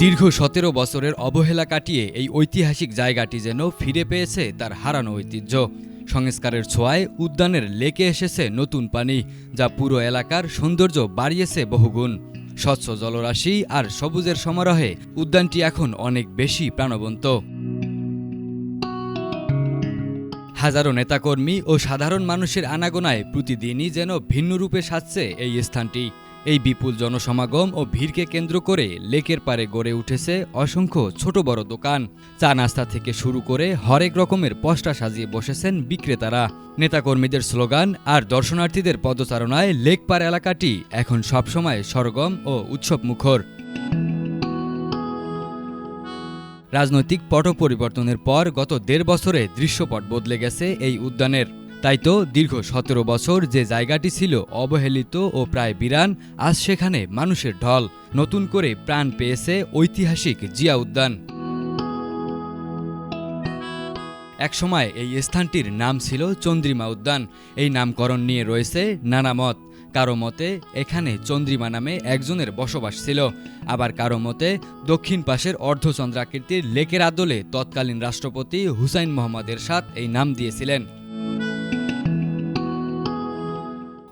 দীর্ঘ ১৭ বছরের অবহেলা কাটিয়ে এই ঐতিহাসিক জায়গাটি যেন ফিরে পেয়েছে তার হারানো ঐতিহ্য। সংস্কারের ছোঁয়ায় উদ্যানের লেকে এসেছে নতুন পানি, যা পুরো এলাকার সৌন্দর্য বাড়িয়েছে বহুগুণ। স্বচ্ছ জলরাশি আর সবুজের সমারোহে উদ্যানটি এখন অনেক বেশি প্রাণবন্ত। হাজারো নেতাকর্মী ও সাধারণ মানুষের আনাগোনায় প্রতিদিনই যেন ভিন্ন রূপে সাজছে এই স্থানটি। এই বিপুল জনসমাগম ও ভিড়কে কেন্দ্র করে লেকের পাড়ে গড়ে উঠেছে অসংখ্য ছোট বড় দোকান। চা নাস্তা থেকে শুরু করে হরেক রকমের পসরা সাজিয়ে বসেছেন বিক্রেতারা। নেতাকর্মীদের স্লোগান আর দর্শনার্থীদের পদচারণায় লেকপাড় এলাকাটি এখন সবসময় সরগম ও উৎসবমুখর। রাজনৈতিক পট পরিবর্তনের পর গত ১.৫ বছরে দৃশ্যপট বদলে গেছে এই উদ্যানের। তাই তো দীর্ঘ ১৭ বছর যে জায়গাটি ছিল অবহেলিত ও প্রায় বিরান, আজ সেখানে মানুষের ঢল। নতুন করে প্রাণ পেয়েছে ঐতিহাসিক জিয়া উদ্যান। একসময় এই স্থানটির নাম ছিল চন্দ্রিমা উদ্যান। এই নামকরণ নিয়ে রয়েছে নানা মত। কারো মতে এখানে চন্দ্রিমা নামে একজনের বসবাস ছিল, আবার কারো মতে দক্ষিণ পাশের অর্ধচন্দ্রাকৃতির লেকের আদলে তৎকালীন রাষ্ট্রপতি হুসাইন মোহাম্মদ এরশাদ এই নাম দিয়েছিলেন।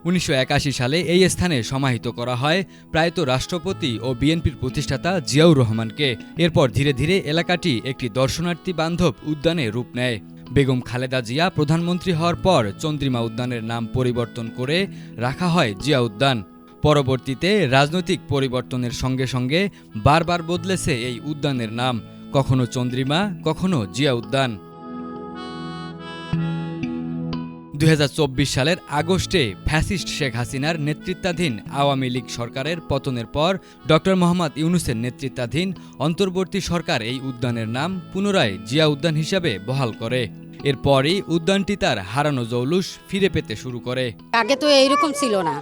১৯৮১ সালে এই স্থানে সমাহিত করা হয় প্রয়াত রাষ্ট্রপতি ও বিএনপির প্রতিষ্ঠাতা জিয়াউর রহমানকে। এরপর ধীরে ধীরে এলাকাটি একটি দর্শনার্থী বান্ধব উদ্যানে রূপ নেয়। বেগম খালেদা জিয়া প্রধানমন্ত্রী হওয়ার পর চন্দ্রিমা উদ্যানের নাম পরিবর্তন করে রাখা হয় জিয়া উদ্যান। পরবর্তীতে রাজনৈতিক পরিবর্তনের সঙ্গে সঙ্গে বারবার বদলেছে এই উদ্যানের নাম, কখনো চন্দ্রিমা, কখনো জিয়া উদ্যান। ২০২৪ সালের আগস্টে ফ্যাসিস্ট শেখ হাসিনার নেতৃত্বাধীন আওয়ামী লীগ সরকারের পতনের পর ড. মোহাম্মদ ইউনূসের নেতৃত্বাধীন অন্তর্বর্তী সরকার এই উদ্যানের নাম পুনরায় জিয়া উদ্যান হিসাবে বহাল করে। এরপরই উদ্যানটি তার হারানো জৌলুস ফিরে পেতে শুরু করে। আগে তো এইরকম ছিল না,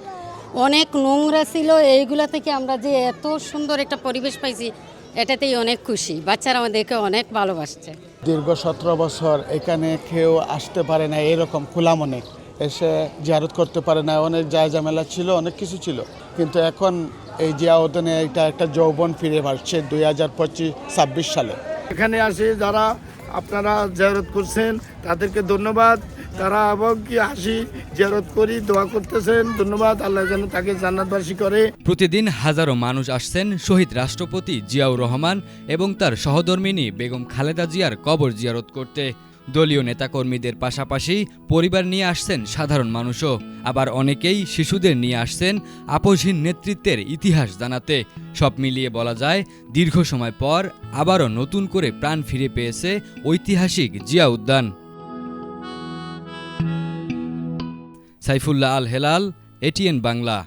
অনেক নোংরা ছিল। এইগুলা থেকে আমরা যে এত সুন্দর একটা পরিবেশ পাইছি, এটাতেই অনেক খুশি। বাচ্চারা আমাদেরকে অনেক ভালোবাসছে। দীর্ঘ ১৭ বছর এখানে কেউ আসতে পারে না, এরকম খোলা মনে এসে জিয়ারত করতে পারে না। অনেক জায়জামেলা ছিল, অনেক কিছু ছিল, কিন্তু এখন এই জিয়া উদ্যানে এটা একটা যৌবন ফিরে আসছে ২০২৫-২৬ সালে। এখানে আসে যারা আপনারা জিয়ারত করছেন তাদেরকে ধন্যবাদ। তারা এবং কি আসি জিয়ারত করি, দোয়া করতেছেন, ধন্যবাদ। আল্লাহ যেন তাকে জান্নাতবাসী করে। প্রতিদিন হাজারো মানুষ আসছেন শহীদ রাষ্ট্রপতি জিয়াউর রহমান এবং তার সহধর্মিণী বেগম খালেদা জিয়ার কবর জিয়ারত করতে। দলীয় নেতাকর্মীদের পাশাপাশি পরিবার নিয়ে আসছেন সাধারণ মানুষও। আবার অনেকেই শিশুদের নিয়ে আসছেন আপোষহীন নেতৃত্বের ইতিহাস জানাতে। সব মিলিয়ে বলা যায়, দীর্ঘ সময় পর আবারও নতুন করে প্রাণ ফিরে পেয়েছে ঐতিহাসিক জিয়া উদ্যান। সাইফুল্লাহ আল হেলাল, এটিএন বাংলা।